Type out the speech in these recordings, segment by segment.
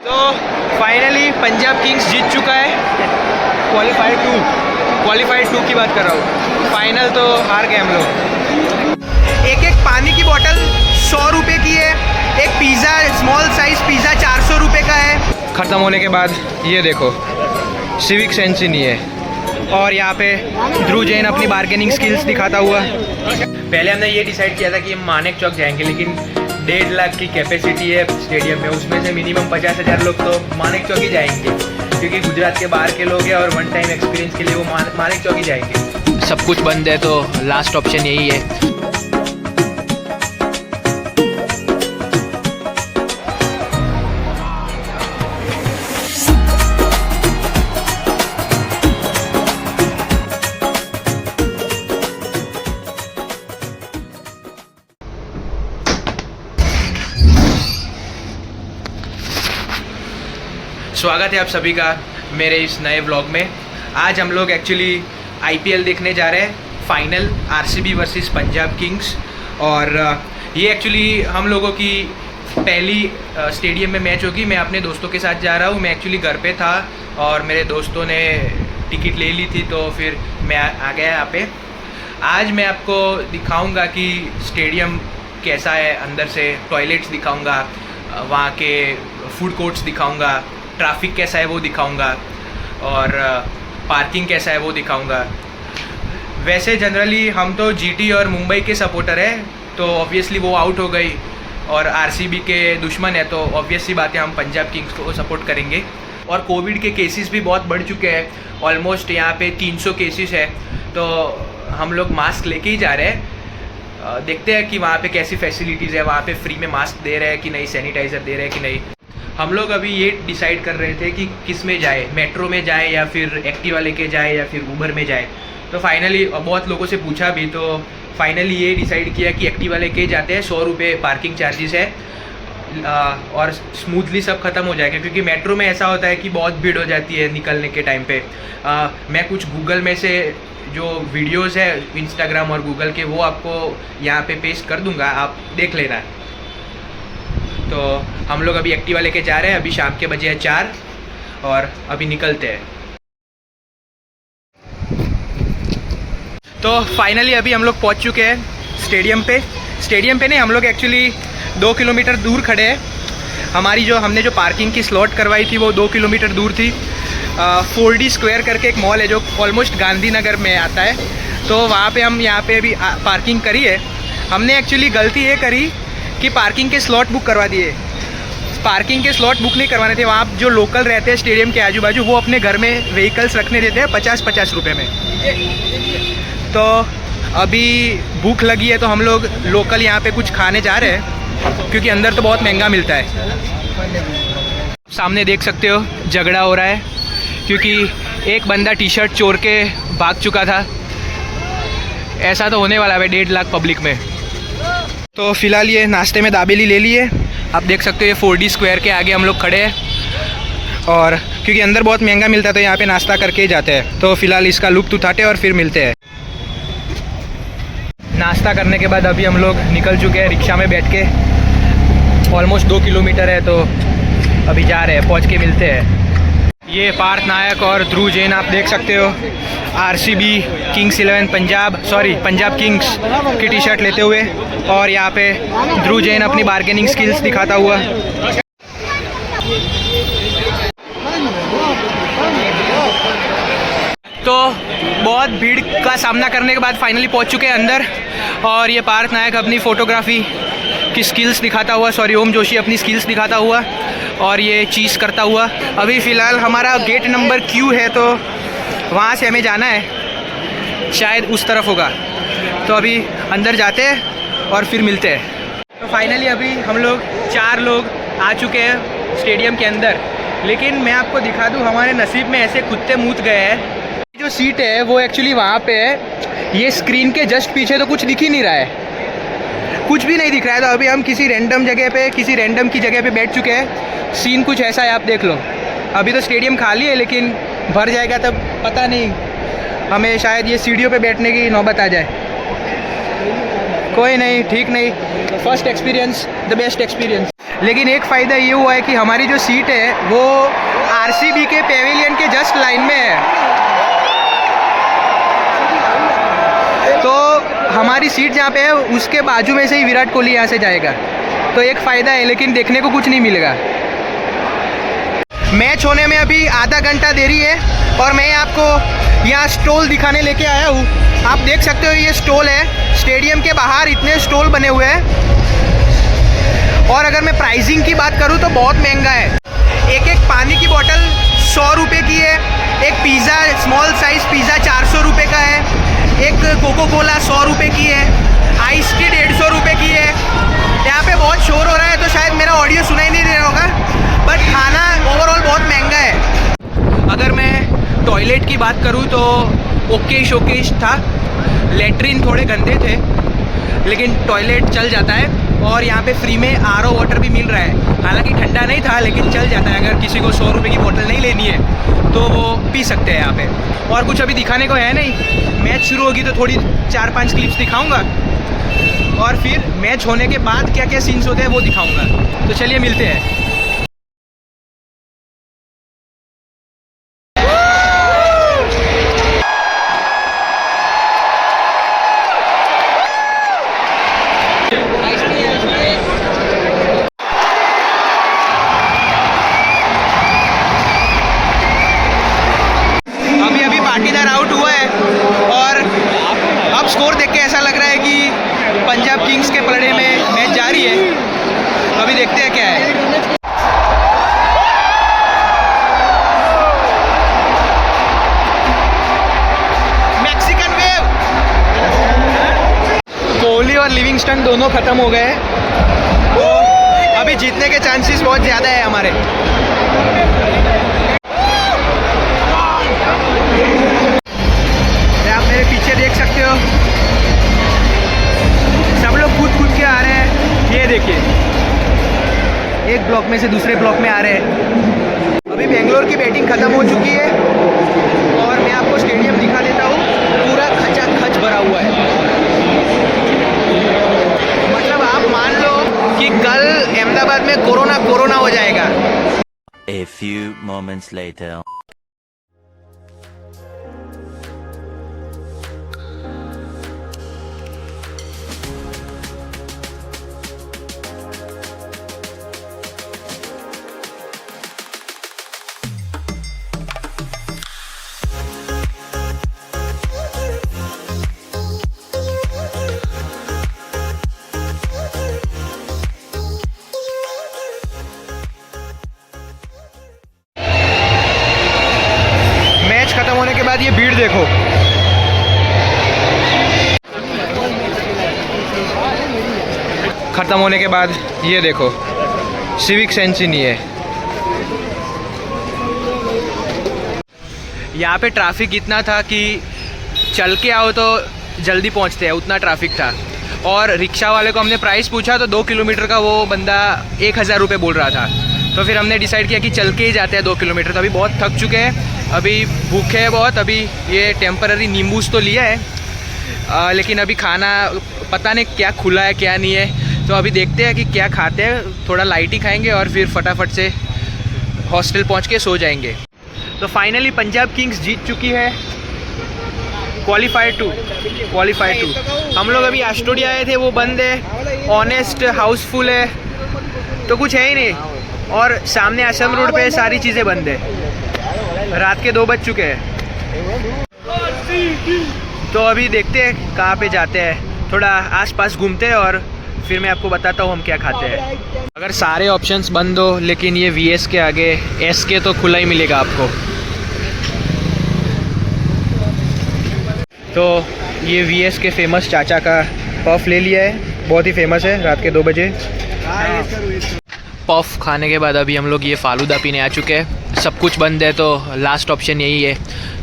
तो finally Punjab Kings जीत चुका है क्वालिफाइड 2 की बात कर रहा हूँ। फाइनल तो हार गए हम लोग। एक पानी की बोतल 100 रुपये की है। एक पिज़्ज़ा स्मॉल साइज़ पिज़्ज़ा 400 रुपये का है। ख़त्म होने के बाद ये देखो सिविक सेंस ही नहीं है। और यहाँ पे ध्रुव जैन अपनी बार्गेनिंग स्किल्स दिखाता हुआ। पहले हमने ये डिसाइड किया था कि हम मानेक चौक जाएंगे, लेकिन 1.5 लाख की कैपेसिटी है स्टेडियम में, उसमें से मिनिमम 50,000 लोग तो मानेक चौक ही जाएंगे, क्योंकि गुजरात के बाहर के लोग हैं और वन टाइम एक्सपीरियंस के लिए वो मानेक चौक ही जाएंगे। सब कुछ बंद है तो लास्ट ऑप्शन यही है। स्वागत है आप सभी का मेरे इस नए व्लॉग में। आज हम लोग एक्चुअली आईपीएल देखने जा रहे हैं, final RCB versus Punjab Kings. और ये एक्चुअली हम लोगों की पहली स्टेडियम में मैच होगी। मैं अपने दोस्तों के साथ जा रहा हूँ। मैं एक्चुअली घर पे था और मेरे दोस्तों ने टिकट ले ली थी, तो फिर मैं आ गया यहाँ पे। आज मैं आपको दिखाऊँगा कि स्टेडियम कैसा है, अंदर से टॉयलेट्स दिखाऊँगा, वहाँ के फूड कोर्ट्स दिखाऊँगा, ट्रैफिक कैसा है वो दिखाऊंगा, और पार्किंग कैसा है वो दिखाऊंगा। वैसे जनरली हम तो जीटी और मुंबई के सपोर्टर हैं, तो ऑब्वियसली वो आउट हो गई और आरसीबी के दुश्मन है, तो ऑब्वियस सी बात है हम पंजाब किंग्स को सपोर्ट करेंगे। और कोविड के केसेस भी बहुत बढ़ चुके हैं, ऑलमोस्ट यहाँ पे 300 केसेस है, तो हम लोग मास्क लेके ही जा रहे हैं। देखते हैं कि वहाँ पे कैसी फैसिलिटीज़ है, वहाँ पे फ्री में मास्क दे रहे हैं कि नहीं, सैनिटाइज़र दे रहे हैं कि नहीं। हम लोग अभी ये डिसाइड कर रहे थे कि किस में जाए, मेट्रो में जाए या फिर एक्टिवा लेके जाए या फिर उबर में जाए। तो फाइनली बहुत लोगों से पूछा भी, तो फाइनली ये डिसाइड किया कि एक्टिवा लेके जाते हैं। 100 रुपये पार्किंग चार्जेस है और स्मूथली सब खत्म हो जाएगा, क्योंकि मेट्रो में ऐसा होता है कि बहुत भीड़ हो जाती है निकलने के टाइम पे। मैं कुछ गूगल में से जो वीडियोज़ है इंस्टाग्राम और गूगल के, वो आपको यहाँ पे पेस्ट कर दूँगा, आप देख लेना। तो हम लोग अभी एक्टिवा लेके जा रहे हैं। अभी शाम के बजे है 4 और अभी निकलते हैं। तो फाइनली अभी हम लोग पहुंच चुके हैं स्टेडियम पे नहीं, हम लोग एक्चुअली 2 किलोमीटर दूर खड़े हैं। हमने जो पार्किंग की स्लॉट करवाई थी वो 2 किलोमीटर दूर थी। 4D स्क्वायर करके एक मॉल है जो ऑलमोस्ट गांधीनगर में आता है, तो वहाँ पे हम यहाँ पे अभी पार्किंग करी है। हमने एक्चुअली गलती ये करी कि पार्किंग के स्लॉट बुक करवा दिए। पार्किंग के स्लॉट बुक नहीं करवाने थे। वहाँ जो लोकल रहते हैं स्टेडियम के आजू बाजू, वो अपने घर में व्हीकल्स रखने देते हैं 50-50 रुपये में। तो अभी भूख लगी है तो हम लोग लोकल यहाँ पे कुछ खाने जा रहे हैं, क्योंकि अंदर तो बहुत महंगा मिलता है। सामने देख सकते हो झगड़ा हो रहा है, क्योंकि एक बंदा टी शर्ट चोर के भाग चुका था। ऐसा तो होने वाला है 1.5 लाख पब्लिक में। तो फिलहाल ये नाश्ते में दाबेली ले लिए। आप देख सकते हो ये 4D स्क्वायर के आगे हम लोग खड़े हैं, और क्योंकि अंदर बहुत महंगा मिलता है तो यहाँ पे नाश्ता करके ही जाते हैं। तो फिलहाल इसका लुत्फ़ उठाते हैं और फिर मिलते हैं। नाश्ता करने के बाद अभी हम लोग निकल चुके हैं रिक्शा में बैठ के। ऑलमोस्ट 2 किलोमीटर है, तो अभी जा रहे हैं, पहुँच के मिलते हैं। ये पार्थ नायक और ध्रुव जैन आप देख सकते हो आरसीबी किंग्स 11 पंजाब किंग्स की टी शर्ट लेते हुए, और यहाँ पे ध्रुव जैन अपनी बार्गेनिंग स्किल्स दिखाता हुआ। तो बहुत भीड़ का सामना करने के बाद फाइनली पहुँच चुके हैं अंदर, और ये पार्थ नायक अपनी फ़ोटोग्राफी की स्किल्स दिखाता हुआ, ओम जोशी अपनी स्किल्स दिखाता हुआ, और ये चीज़ करता हुआ। अभी फ़िलहाल हमारा गेट नंबर Q है, तो वहाँ से हमें जाना है, शायद उस तरफ होगा। तो अभी अंदर जाते हैं और फिर मिलते हैं। तो फाइनली अभी हम लोग 4 लोग आ चुके हैं स्टेडियम के अंदर, लेकिन मैं आपको दिखा दूँ हमारे नसीब में ऐसे कुत्ते मूत गए हैं। जो सीट है वो एक्चुअली वहाँ पे है, ये स्क्रीन के जस्ट पीछे, तो कुछ दिख ही नहीं रहा है, कुछ भी नहीं दिख रहा है। तो अभी हम किसी रैंडम की जगह पे बैठ चुके हैं। सीन कुछ ऐसा है, आप देख लो। अभी तो स्टेडियम खाली है, लेकिन भर जाएगा तब पता नहीं, हमें शायद ये सीढ़ियों पे बैठने की नौबत आ जाए। कोई नहीं, ठीक नहीं, first experience the best experience. लेकिन एक फ़ायदा ये हुआ है कि हमारी जो सीट है वो आरसीबी के पेविलियन के जस्ट लाइन में है, तो हमारी सीट जहाँ पे है उसके बाजू में से ही विराट कोहली यहाँ से जाएगा, तो एक फ़ायदा है, लेकिन देखने को कुछ नहीं मिलेगा। मैच होने में अभी आधा घंटा देरी है और मैं आपको यहाँ स्टॉल दिखाने लेके आया हूँ। आप देख सकते हो ये स्टॉल है, स्टेडियम के बाहर इतने स्टॉल बने हुए हैं। और अगर मैं प्राइसिंग की बात करूँ तो बहुत महंगा है। एक पानी की बोतल 100 रुपये की है, एक पिज़्ज़ा स्मॉल साइज़ पिज़्ज़ा 400 रुपये का है, एक कोको कोला 100 रुपये की है, आइस टी 150 रुपये की है। यहाँ पे बहुत शोर हो रहा है तो शायद मेरा ऑडियो सुनाई नहीं दे रहा होगा, बट खाना ओवरऑल बहुत महंगा है। अगर मैं टॉयलेट की बात करूँ तो ओके शोकेश था, लेटरिन थोड़े गंदे थे लेकिन टॉयलेट चल जाता है। और यहाँ पे फ्री में आरओ वाटर भी मिल रहा है, हालांकि ठंडा नहीं था लेकिन चल जाता है। अगर किसी को 100 रुपये की बोतल नहीं लेनी है तो वो पी सकते हैं यहाँ पे। और कुछ अभी दिखाने को है नहीं, मैच शुरू होगी तो थोड़ी 4-5 क्लिप्स दिखाऊंगा और फिर मैच होने के बाद क्या क्या सीन्स होते हैं वो दिखाऊंगा। तो चलिए मिलते हैं। पाटीदार आउट हुआ है और अब स्कोर देख के ऐसा लग रहा है कि पंजाब किंग्स के पलड़े में मैच जारी है। तो अभी देखते हैं क्या है। मैक्सिकन वेव, कोहली और लिविंगस्टन दोनों खत्म हो गए, तो अभी जीतने के चांसेस बहुत ज़्यादा है हमारे। मेरे पीछे देख सकते हो सब लोग कूद के आ रहे हैं। ये देखिए, एक ब्लॉक में से दूसरे ब्लॉक में आ रहे हैं। अभी बेंगलोर की बैटिंग ख़त्म हो चुकी है और मैं आपको स्टेडियम दिखा देता हूँ, पूरा खचाखच भरा हुआ है। मतलब आप मान लो कि कल अहमदाबाद में कोरोना हो जाएगा। A few moments later. खत्म होने के बाद ये भीड़ देखो, खत्म होने के बाद ये देखो, सिविक सेंस ही नहीं है। यहाँ पे ट्रैफिक इतना था कि चल के आओ तो जल्दी पहुँचते हैं, उतना ट्रैफिक था। और रिक्शा वाले को हमने प्राइस पूछा तो 2 किलोमीटर का वो बंदा 1000 रुपये बोल रहा था। तो फिर हमने डिसाइड किया कि चल के ही जाते हैं 2 किलोमीटर। तो अभी बहुत थक चुके हैं, अभी भूखे हैं बहुत। अभी ये टेम्पररी नींबूस तो लिया है, लेकिन अभी खाना पता नहीं क्या खुला है क्या नहीं है। तो अभी देखते हैं कि क्या खाते हैं, थोड़ा लाइट ही खाएंगे और फिर फटाफट से हॉस्टल पहुंच के सो जाएंगे। तो फाइनली पंजाब किंग्स जीत चुकी है, क्वालिफाइड टू। हम लोग अभी एस्टोडिया आए थे, वो बंद है, ऑनेस्ट हाउसफुल है, तो कुछ है ही नहीं। और सामने असम रोड पे सारी चीज़ें बंद है, रात के 2 बज चुके हैं। तो अभी देखते हैं कहाँ पे जाते हैं, थोड़ा आसपास घूमते हैं और फिर मैं आपको बताता हूँ हम क्या खाते हैं। अगर सारे ऑप्शंस बंद हो लेकिन ये VS के आगे SK तो खुला ही मिलेगा आपको। तो ये VS के फेमस चाचा का पफ ले लिया है, बहुत ही फेमस है, रात के 2 बजे। पफ खाने के बाद अभी हम लोग ये फालूदा पीने आ चुके हैं। सब कुछ बंद है तो लास्ट ऑप्शन यही है।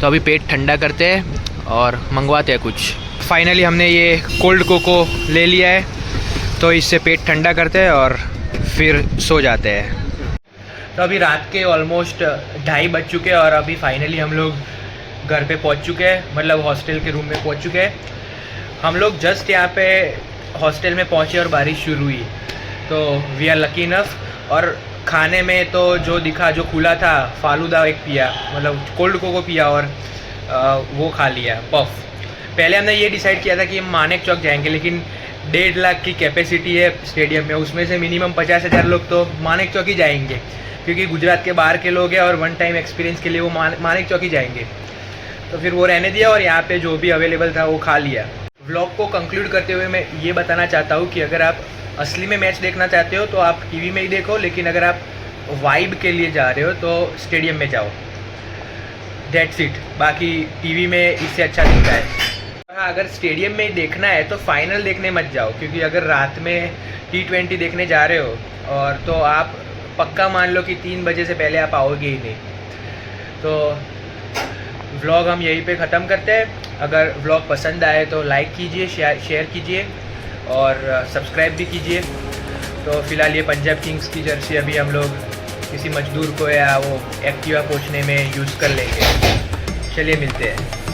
तो अभी पेट ठंडा करते हैं और मंगवाते हैं कुछ। फाइनली हमने ये कोल्ड कोको ले लिया है, तो इससे पेट ठंडा करते हैं और फिर सो जाते हैं। तो अभी रात के ऑलमोस्ट 2:30 बज चुके हैं और अभी फाइनली हम लोग घर पे पहुंच चुके हैं, मतलब हॉस्टल के रूम में पहुंच चुके हैं। हम लोग जस्ट यहाँ पे हॉस्टल में पहुंचे और बारिश शुरू हुई। तो वी आर लकी इनफ। और खाने में तो जो दिखा, जो खुला था, फालूदा एक पिया, मतलब कोल्ड कोको पिया और वो खा लिया पफ। पहले हमने ये डिसाइड किया था कि हम मानेक चौक जाएंगे, लेकिन 1.5 लाख की कैपेसिटी है स्टेडियम में, उसमें से मिनिमम 50,000 लोग तो मानेक चौक ही जाएंगे, क्योंकि गुजरात के बाहर के लोग हैं और वन टाइम एक्सपीरियंस के लिए वो मानेक चौक ही जाएंगे। तो फिर वो रहने दिया और यहाँ पे जो भी अवेलेबल था वो खा लिया। व्लॉग को कंक्लूड करते हुए मैं ये बताना चाहता हूँ कि अगर आप असली में मैच देखना चाहते हो तो आप टीवी में ही देखो, लेकिन अगर आप वाइब के लिए जा रहे हो तो स्टेडियम में जाओ। That's it. बाकी टीवी में इससे अच्छा दिखता है। हाँ, अगर स्टेडियम में ही देखना है तो फाइनल देखने मत जाओ, क्योंकि अगर रात में T20 देखने जा रहे हो और तो आप पक्का मान लो कि 3 बजे से पहले आप आओगे ही नहीं। तो व्लॉग हम यहीं पे ख़त्म करते हैं। अगर व्लॉग पसंद आए तो लाइक कीजिए, शेयर कीजिए और सब्सक्राइब भी कीजिए। तो फिलहाल ये पंजाब किंग्स की जर्सी अभी हम लोग किसी मजदूर को या वो एक्टिवा पोंछने में यूज़ कर लेंगे। चलिए मिलते हैं।